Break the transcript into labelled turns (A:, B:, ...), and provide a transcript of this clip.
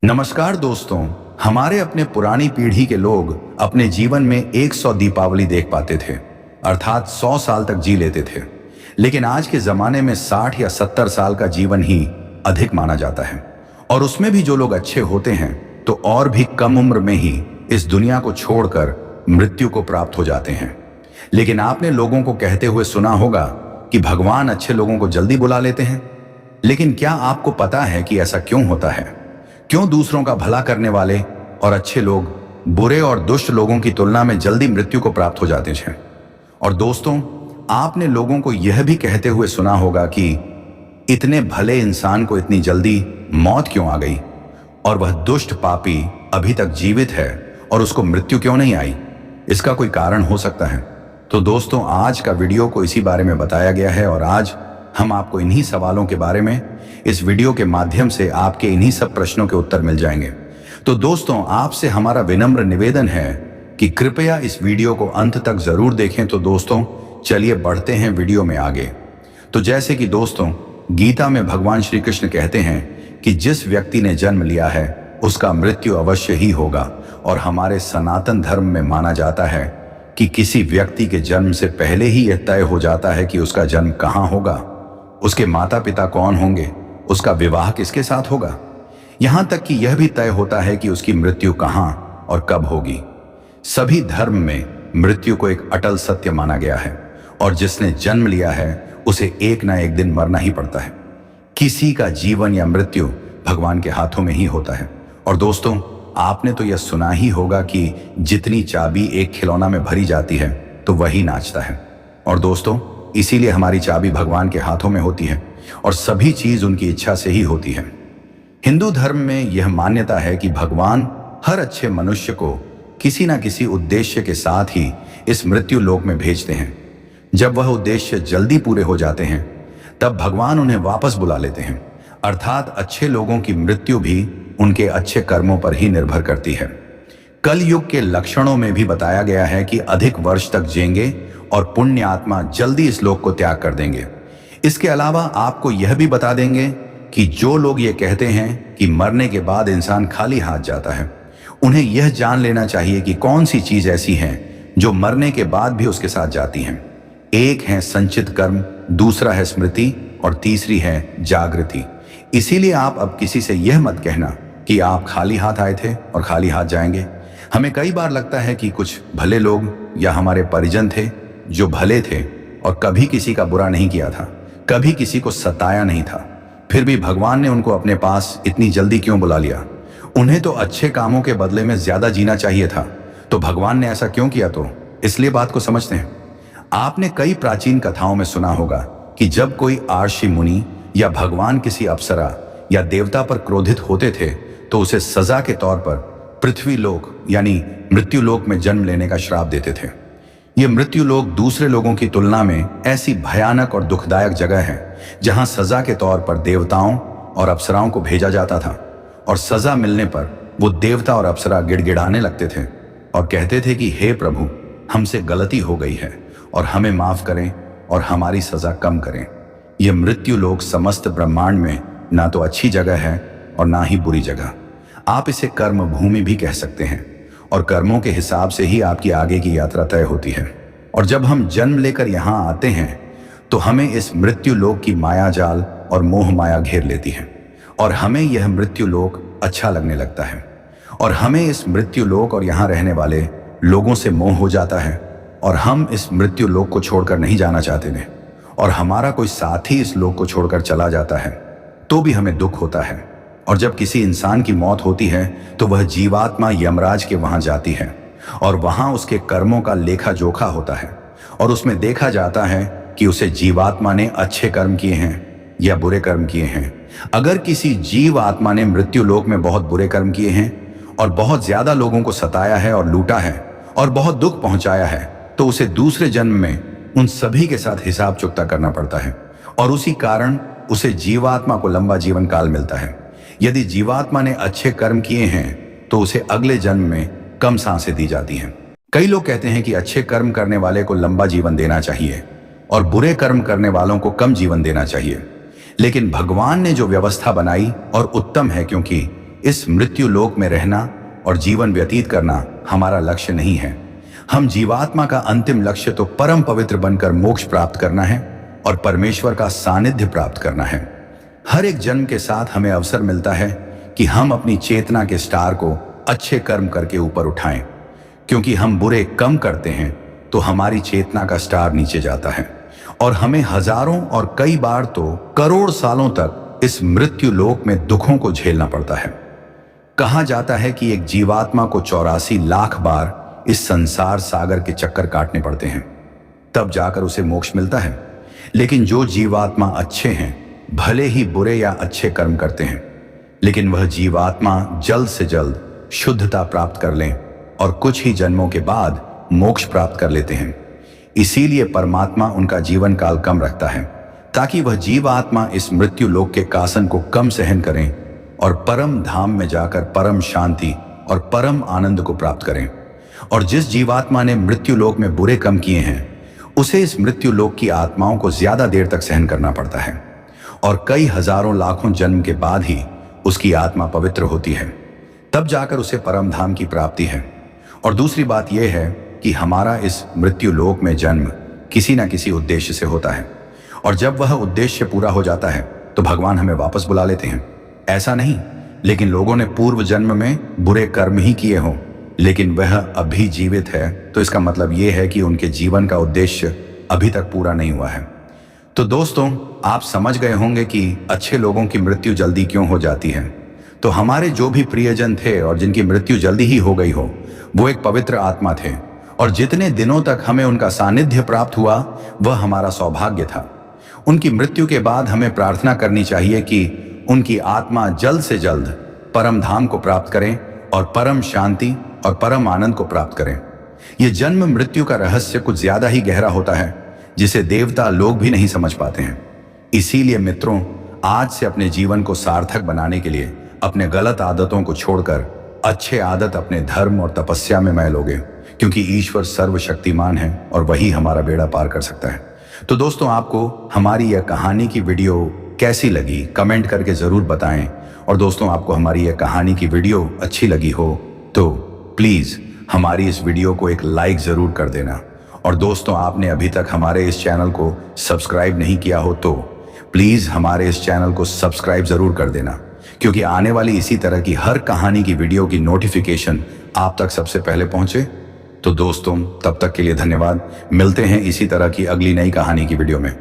A: नमस्कार दोस्तों। हमारे अपने पुरानी पीढ़ी के लोग अपने जीवन में 100 दीपावली देख पाते थे, अर्थात 100 साल तक जी लेते थे। लेकिन आज के जमाने में 60 या 70 साल का जीवन ही अधिक माना जाता है, और उसमें भी जो लोग अच्छे होते हैं तो और भी कम उम्र में ही इस दुनिया को छोड़कर मृत्यु को प्राप्त हो जाते हैं। लेकिन आपने लोगों को कहते हुए सुना होगा कि भगवान अच्छे लोगों को जल्दी बुला लेते हैं। लेकिन क्या आपको पता है कि ऐसा क्यों होता है? क्यों दूसरों का भला करने वाले और अच्छे लोग बुरे और दुष्ट लोगों की तुलना में जल्दी मृत्यु को प्राप्त हो जाते हैं? और दोस्तों, आपने लोगों को यह भी कहते हुए सुना होगा कि इतने भले इंसान को इतनी जल्दी मौत क्यों आ गई, और वह दुष्ट पापी अभी तक जीवित है और उसको मृत्यु क्यों नहीं आई? इसका कोई कारण हो सकता है। तो दोस्तों, आज का वीडियो को इसी बारे में बताया गया है, और आज हम आपको इन्हीं सवालों के बारे में इस वीडियो के माध्यम से आपके इन्हीं सब प्रश्नों के उत्तर मिल जाएंगे। तो दोस्तों, आपसे हमारा विनम्र निवेदन है कि कृपया इस वीडियो को अंत तक जरूर देखें। तो दोस्तों, चलिए बढ़ते हैं वीडियो में आगे। तो जैसे कि दोस्तों, गीता में भगवान श्री कृष्ण कहते हैं कि जिस व्यक्ति ने जन्म लिया है उसका मृत्यु अवश्य ही होगा, और हमारे सनातन धर्म में माना जाता है कि किसी व्यक्ति के जन्म से पहले ही यह तय हो जाता है कि उसका जन्म कहाँ होगा, उसके माता पिता कौन होंगे, उसका विवाह किसके साथ होगा, यहां तक कि यह भी तय होता है कि उसकी मृत्यु कहां और कब होगी। सभी धर्म में मृत्यु को एक अटल सत्य माना गया है, और जिसने जन्म लिया है उसे एक ना एक दिन मरना ही पड़ता है। किसी का जीवन या मृत्यु भगवान के हाथों में ही होता है। और दोस्तों, आपने तो यह सुना ही होगा कि जितनी चाबी एक खिलौना में भरी जाती है तो वही नाचता है। और दोस्तों, इसीलिए हमारी चाबी भगवान के हाथों में होती है, और सभी चीज उनकी इच्छा से ही होती है। हिंदू धर्म में यह मान्यता है कि भगवान हर अच्छे मनुष्य को किसी न किसी उद्देश्य के साथ ही इस मृत्यु लोक में भेजते हैं। जब वह उद्देश्य जल्दी पूरे हो जाते हैं तब भगवान उन्हें वापस बुला लेते हैं, अर्थात अच्छे लोगों की मृत्यु भी उनके अच्छे कर्मों पर ही निर्भर करती है। कल युग के लक्षणों में भी बताया गया है कि अधिक वर्ष तक जिएंगे और पुण्य आत्मा जल्दी इस लोक को त्याग कर देंगे। इसके अलावा आपको यह भी बता देंगे कि जो लोग ये कहते हैं कि मरने के बाद इंसान खाली हाथ जाता है, उन्हें यह जान लेना चाहिए कि कौन सी चीज ऐसी है जो मरने के बाद भी उसके साथ जाती हैं। एक है संचित कर्म, दूसरा है स्मृति, और तीसरी है जागृति। इसीलिए आप अब किसी से यह मत कहना कि आप खाली हाथ आए थे और खाली हाथ जाएंगे। हमें कई बार लगता है कि कुछ भले लोग या हमारे परिजन थे जो भले थे और कभी किसी का बुरा नहीं किया था, कभी किसी को सताया नहीं था, फिर भी भगवान ने उनको अपने पास इतनी जल्दी क्यों बुला लिया? उन्हें तो अच्छे कामों के बदले में ज्यादा जीना चाहिए था, तो भगवान ने ऐसा क्यों किया? तो इसलिए बात को समझते हैं। आपने कई प्राचीन कथाओं में सुना होगा कि जब कोई आर्षि मुनि या भगवान किसी अप्सरा या देवता पर क्रोधित होते थे तो उसे सजा के तौर पर पृथ्वी लोक यानी मृत्यु लोक में जन्म लेने का श्राप देते थे। ये मृत्यु लोक दूसरे लोगों की तुलना में ऐसी भयानक और दुखदायक जगह है जहां सजा के तौर पर देवताओं और अप्सराओं को भेजा जाता था, और सजा मिलने पर वो देवता और अप्सरा गिड़गिड़ाने लगते थे और कहते थे कि हे प्रभु, हमसे गलती हो गई है और हमें माफ करें और हमारी सजा कम करें। यह मृत्यु लोक समस्त ब्रह्मांड में ना तो अच्छी जगह है और ना ही बुरी जगह। आप इसे कर्म भूमि भी कह सकते हैं, और कर्मों के हिसाब से ही आपकी आगे की यात्रा तय होती है। और जब हम जन्म लेकर यहाँ आते हैं तो हमें इस मृत्यु लोक की माया जाल और मोह माया घेर लेती है, और हमें यह मृत्यु लोक अच्छा लगने लगता है, और हमें इस मृत्यु लोक और यहाँ रहने वाले लोगों से मोह हो जाता है, और हम इस मृत्यु लोक को छोड़कर नहीं जाना चाहते हैं, और हमारा कोई साथी इस लोक को छोड़कर चला जाता है तो भी हमें दुख होता है। और जब किसी इंसान की मौत होती है तो वह जीवात्मा यमराज के वहां जाती है, और वहां उसके कर्मों का लेखा जोखा होता है, और उसमें देखा जाता है कि उसे जीवात्मा ने अच्छे कर्म किए हैं या बुरे कर्म किए हैं। अगर किसी जीव आत्मा ने मृत्यु लोक में बहुत बुरे कर्म किए हैं और बहुत ज्यादा लोगों को सताया है और लूटा है और बहुत दुख पहुंचाया है, तो उसे दूसरे जन्म में उन सभी के साथ हिसाब चुकता करना पड़ता है, और उसी कारण उसे जीवात्मा को लंबा जीवन काल मिलता है। यदि जीवात्मा ने अच्छे कर्म किए हैं तो उसे अगले जन्म में कम सांसें दी जाती हैं। कई लोग कहते हैं कि अच्छे कर्म करने वाले को लंबा जीवन देना चाहिए और बुरे कर्म करने वालों को कम जीवन देना चाहिए। लेकिन भगवान ने जो व्यवस्था बनाई और उत्तम है, क्योंकि इस मृत्यु लोक में रहना और जीवन व्यतीत करना हमारा लक्ष्य नहीं है। हम जीवात्मा का अंतिम लक्ष्य तो परम पवित्र बनकर मोक्ष प्राप्त करना है और परमेश्वर का सानिध्य प्राप्त करना है। हर एक जन्म के साथ हमें अवसर मिलता है कि हम अपनी चेतना के स्टार को अच्छे कर्म करके ऊपर उठाएं, क्योंकि हम बुरे कम करते हैं तो हमारी चेतना का स्टार नीचे जाता है और हमें हजारों और कई बार तो करोड़ सालों तक इस मृत्यु लोक में दुखों को झेलना पड़ता है। कहा जाता है कि एक जीवात्मा को 84 लाख बार इस संसार सागर के चक्कर काटने पड़ते हैं, तब जाकर उसे मोक्ष मिलता है। लेकिन जो जीवात्मा अच्छे हैं, भले ही बुरे या अच्छे कर्म करते हैं, लेकिन वह जीवात्मा जल्द से जल्द शुद्धता प्राप्त कर लें और कुछ ही जन्मों के बाद मोक्ष प्राप्त कर लेते हैं। इसीलिए परमात्मा उनका जीवन काल कम रखता है, ताकि वह जीवात्मा इस मृत्यु लोक के कासन को कम सहन करें और परम धाम में जाकर परम शांति और परम आनंद को प्राप्त करें। और जिस जीवात्मा ने मृत्यु लोक में बुरे कर्म किए हैं, उसे इस मृत्यु लोक की आत्माओं को ज्यादा देर तक सहन करना पड़ता है और कई हजारों लाखों जन्म के बाद ही उसकी आत्मा पवित्र होती है, तब जाकर उसे परम धाम की प्राप्ति है। और दूसरी बात यह है कि हमारा इस मृत्यु लोक में जन्म किसी न किसी उद्देश्य से होता है, और जब वह उद्देश्य पूरा हो जाता है तो भगवान हमें वापस बुला लेते हैं। ऐसा नहीं, लेकिन लोगों ने पूर्व जन्म में बुरे कर्म ही किए हों, लेकिन वह अभी जीवित है, तो इसका मतलब यह है कि उनके जीवन का उद्देश्य अभी तक पूरा नहीं हुआ है। तो दोस्तों, आप समझ गए होंगे कि अच्छे लोगों की मृत्यु जल्दी क्यों हो जाती है। तो हमारे जो भी प्रियजन थे और जिनकी मृत्यु जल्दी ही हो गई हो, वो एक पवित्र आत्मा थे, और जितने दिनों तक हमें उनका सानिध्य प्राप्त हुआ वह हमारा सौभाग्य था। उनकी मृत्यु के बाद हमें प्रार्थना करनी चाहिए कि उनकी आत्मा जल्द से जल्द परम धाम को प्राप्त करें और परम शांति और परम आनंद को प्राप्त करें। यह जन्म मृत्यु का रहस्य कुछ ज्यादा ही गहरा होता है, जिसे देवता लोग भी नहीं समझ पाते हैं। इसीलिए मित्रों, आज से अपने जीवन को सार्थक बनाने के लिए अपने गलत आदतों को छोड़कर अच्छे आदत अपने धर्म और तपस्या में मैं लोगे, क्योंकि ईश्वर सर्वशक्तिमान है और वही हमारा बेड़ा पार कर सकता है। तो दोस्तों, आपको हमारी यह कहानी की वीडियो कैसी लगी कमेंट करके जरूर बताएं। और दोस्तों, आपको हमारी यह कहानी की वीडियो अच्छी लगी हो तो प्लीज हमारी इस वीडियो को एक लाइक जरूर कर देना। और दोस्तों, आपने अभी तक हमारे इस चैनल को सब्सक्राइब नहीं किया हो तो प्लीज हमारे इस चैनल को सब्सक्राइब जरूर कर देना, क्योंकि आने वाली इसी तरह की हर कहानी की वीडियो की नोटिफिकेशन आप तक सबसे पहले पहुंचे। तो दोस्तों, तब तक के लिए धन्यवाद। मिलते हैं इसी तरह की अगली नई कहानी की वीडियो में।